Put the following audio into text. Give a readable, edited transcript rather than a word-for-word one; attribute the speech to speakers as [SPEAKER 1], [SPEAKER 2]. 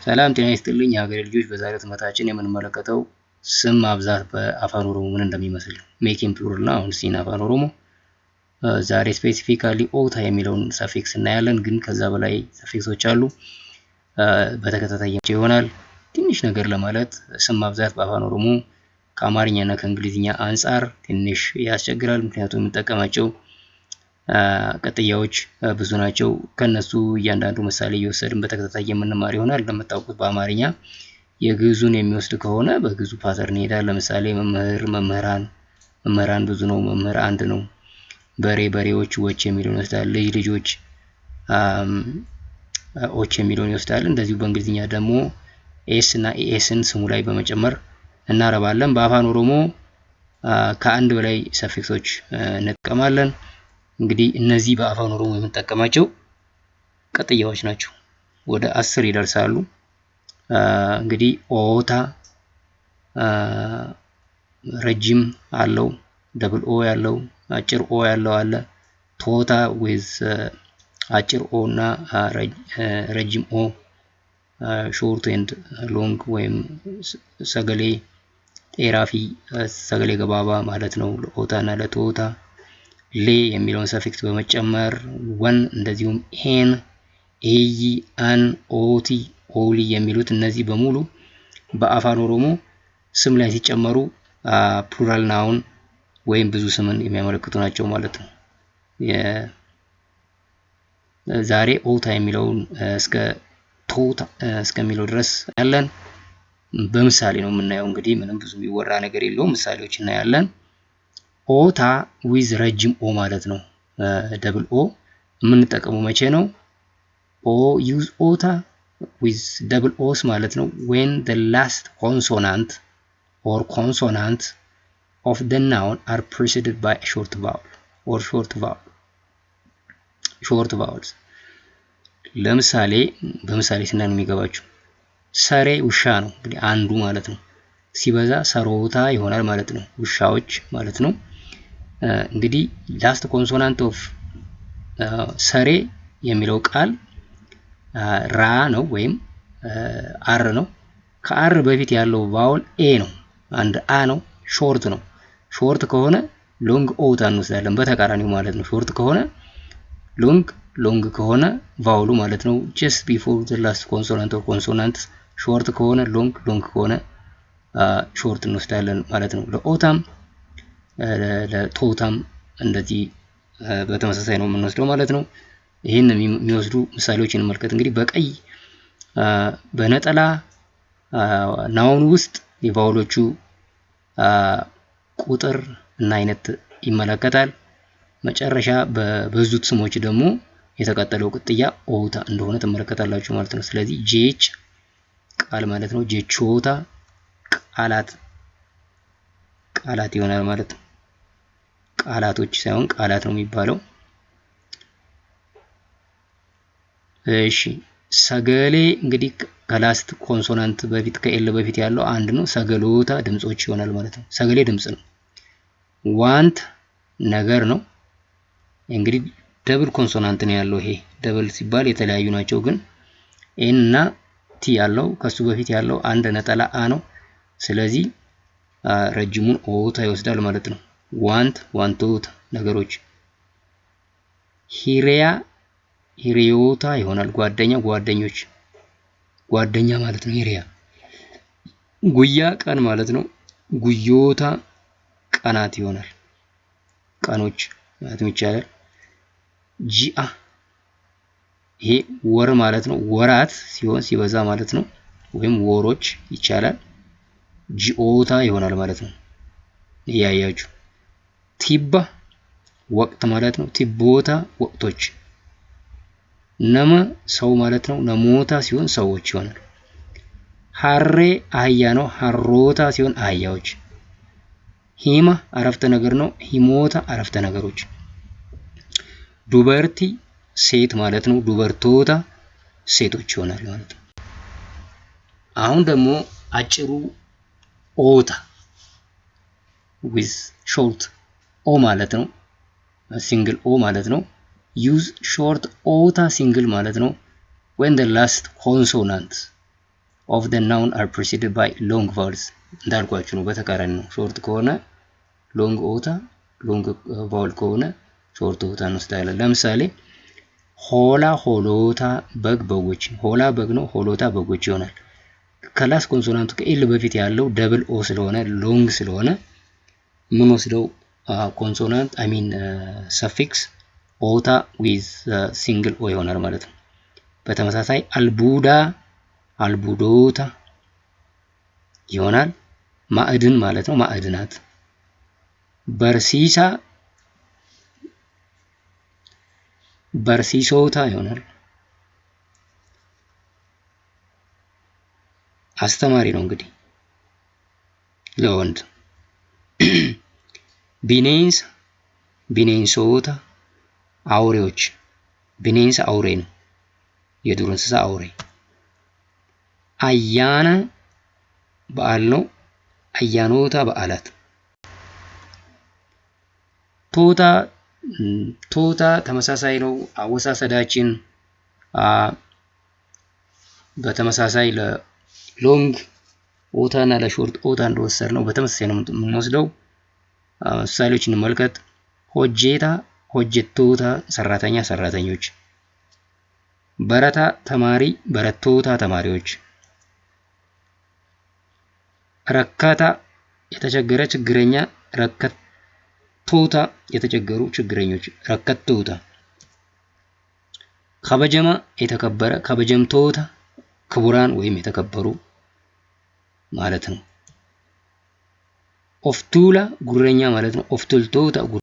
[SPEAKER 1] ሰላም ጤና ይስጥልኝ የሀገሬ ልጆች። በዛሬው ትምህርታችን የምንመለከተው ስም ማብዛት በአፋን ኦሮሞ ምን እንደሚመስል ሜኪንግ ፕሉራል ነው። አሁን ሲን አፋን ኦሮሞ ዛሬ ስፔሲፊካሊ ኦታ የሚለውን ሰፊክስ እናያለን፣ ግን ከዛ በላይ ሰፊክሶች አሉ። በተከታታይ ይሆናል። ትንሽ ነገር ለማለት ስም ማብዛት በአፋን ኦሮሞ ከአማርኛና ከእንግሊዝኛ አንጻር ትንሽ ያስቸግራል። ምክንያቱም የምንጠቀማቸው ቅጥያዎች ብዙ ናቸው። ከነሱ እያንዳንዱ ምሳሌ እየወሰድን በተከታታይ የምንማር ይሆናል። እንደምታውቁት በአማርኛ የግዕዙን የሚወስድ ከሆነ በግዕዙ ፓተርን ይሄዳል። ለምሳሌ መምህር፣ መምህራን፣ መምህራን ብዙ ነው፣ መምህር አንድ ነው። በሬ፣ በሬዎች፣ ዎች የሚለውን ይወስዳል። ልጅ፣ ልጆች ኦች የሚለውን ይወስዳል። እንደዚሁ በእንግሊዝኛ ደግሞ ኤስ እና ኢኤስን ስሙ ላይ በመጨመር እናረባለን። በአፋን ኦሮሞ ከአንድ በላይ ሰፊክሶች እንጠቀማለን። እንግዲህ እነዚህ በአፋን ኦሮሞ የምንጠቀማቸው ቅጥያዎች ናቸው። ወደ 10 ይደርሳሉ። እንግዲህ ኦታ ረጅም አለው፣ ደብል ኦ ያለው፣ አጭር ኦ ያለው አለ። ቶታ ዊዝ አጭር ኦ እና ረጅም ኦ፣ ሾርት ኤንድ ሎንግ ወይም ሰገሌ ጤራፊ፣ ሰገሌ ገባባ ማለት ነው ለኦታ እና ለቶታ። ሌ የሚለውን ሰፊክስ በመጨመር ወን፣ እንደዚሁም ኤን፣ ኤይ፣ አን፣ ኦቲ፣ ኦሊ የሚሉት እነዚህ በሙሉ በአፋን ኦሮሞ ስም ላይ ሲጨመሩ ፕሉራል ናውን ወይም ብዙ ስምን የሚያመለክቱ ናቸው ማለት ነው። ዛሬ ኦታ የሚለውን እስከ ቶታ እስከሚለው ድረስ ያለን በምሳሌ ነው የምናየው። እንግዲህ ምንም ብዙ የሚወራ ነገር የለውም፣ ምሳሌዎች እናያለን። ኦታ ዊዝ ረጅም ኦ ማለት ነው። ደብል ኦ የምንጠቀመው መቼ ነው? ኦ ዩዝ ኦታ ዊዝ ደብል ኦስ ማለት ነው when the last consonant or consonant of the noun are preceded by a short vowel or short vowels። ለምሳሌ በምሳሌ ስናን የሚገባችሁ ሰሬ ውሻ ነው እንግዲህ አንዱ ማለት ነው። ሲበዛ ሰሮታ ይሆናል ማለት ነው፣ ውሻዎች ማለት ነው። እንግዲህ ላስት ኮንሶናንት ኦፍ ሰሬ የሚለው ቃል ራ ነው ወይም አር ነው። ከአር በፊት ያለው ቫውል ኤ ነው፣ አንድ አ ነው፣ ሾርት ነው። ሾርት ከሆነ ሎንግ ኦታ እንወስዳለን፣ በተቃራኒው ማለት ነው። ሾርት ከሆነ ሎንግ፣ ሎንግ ከሆነ ቫውሉ ማለት ነው just before the last consonant or consonant። ሾርት ከሆነ ሎንግ፣ ሎንግ ከሆነ ሾርት እንወስዳለን ማለት ነው። ለኦታም ለቶታም እንደዚህ በተመሳሳይ ነው የምንወስደው ማለት ነው። ይሄን የሚወስዱ ምሳሌዎችን እንመልከት። እንግዲህ በቀይ በነጠላ ናውን ውስጥ የቫውሎቹ ቁጥር እና አይነት ይመለከታል። መጨረሻ በበዙት ስሞች ደግሞ የተቀጠለው ቅጥያ ኦታ እንደሆነ ትመለከታላችሁ ማለት ነው። ስለዚህ ጄች ቃል ማለት ነው። ጄቾታ ቃላት ይሆናል ማለት ነው። ቃላቶች ሳይሆን ቃላት ነው የሚባለው። እሺ ሰገሌ እንግዲህ ከላስት ኮንሶናንት በፊት ከኤል በፊት ያለው አንድ ነው። ሰገሎታ ድምጾች ይሆናል ማለት ነው። ሰገሌ ድምጽ ነው። ዋንት ነገር ነው። እንግዲህ ደብል ኮንሶናንት ነው ያለው። ይሄ ደብል ሲባል የተለያዩ ናቸው፣ ግን ኤን እና ቲ ያለው ከሱ በፊት ያለው አንድ ነጠላ አ ነው። ስለዚህ ረጅሙን ኦታ ይወስዳል ማለት ነው። ዋንት፣ ዋንቶታ ነገሮች። ሂሪያ፣ ሂሪዮታ ይሆናል። ጓደኛ፣ ጓደኞች፣ ጓደኛ ማለት ነው ሂሪያ። ጉያ ቀን ማለት ነው። ጉዮታ ቀናት ይሆናል፣ ቀኖች ማለት ይቻላል። ጂአ ይሄ ወር ማለት ነው። ወራት ሲሆን ሲበዛ ማለት ነው፣ ወይም ወሮች ይቻላል። ጂኦታ ይሆናል ማለት ነው። ያያችሁ ቲባ ወቅት ማለት ነው። ቲቦታ ወቅቶች። ነመ ሰው ማለት ነው። ነሞታ ሲሆን ሰዎች ይሆናል። ሐሬ አህያ ነው። ሐሮታ ሲሆን አህያዎች። ሂማ አረፍተ ነገር ነው። ሂሞታ አረፍተ ነገሮች። ዱበርቲ ሴት ማለት ነው። ዱበርቶታ ሴቶች ይሆናል ማለት ነው። አሁን ደግሞ አጭሩ ኦታ with short ኦ ማለት ነው። ሲንግል ኦ ማለት ነው። use short ኦታ ሲንግል ማለት ነው when the last consonant of the noun are preceded by long vowels እንዳልኳችሁ ነው። በተቃራኒ ነው። ሾርት ከሆነ ሎንግ ኦታ፣ ሎንግ ቫውል ከሆነ ሾርት ኦታ እንወስዳለን። ለምሳሌ ሆላ ሆሎታ በግ በጎች። ሆላ በግ ነው፣ ሆሎታ በጎች ይሆናል። ከላስ ኮንሶናንቱ ከኤል በፊት ያለው ደብል ኦ ስለሆነ ሎንግ ስለሆነ ምን ወስደው ኮንሶናንት ሰፊክስ ኦታ ዊዝ ሲንግል ኦ ይሆናል ማለት ነው። በተመሳሳይ አልቡዳ አልቡዶታ ይሆናል። ማዕድን ማለት ነው፣ ማዕድናት። በርሲሳ በርሲሶታ ይሆናል። አስተማሪ ነው እንግዲህ ለወንድ። ቢኔንስ ቢኔንሶታ አውሬዎች። ቢኔንስ አውሬ ነው፣ የዱር እንስሳ አውሬ። አያና በዓል ነው፣ አያኖታ በዓላት። ቶታ ተመሳሳይ ነው። አወሳሰዳችን በተመሳሳይ ለሎንግ ኦታ እና ለሾርት ኦታ እንደወሰድ ነው በተመሳሳይ ነው የምንወስደው። ምሳሌዎች እንመልከት። ሆጄታ ሆጀቶታ ሰራተኛ ሰራተኞች። በረታ ተማሪ በረቶታ ተማሪዎች። ረካታ የተቸገረ ችግረኛ ረከቶታ የተቸገሩ ችግረኞች ረከቶታ። ከበጀማ የተከበረ ከበጀምቶታ ክቡራን ወይም የተከበሩ ማለት ነው። ኦፍቱላ ጉረኛ ማለት ነው። ኦፍቱልቶታ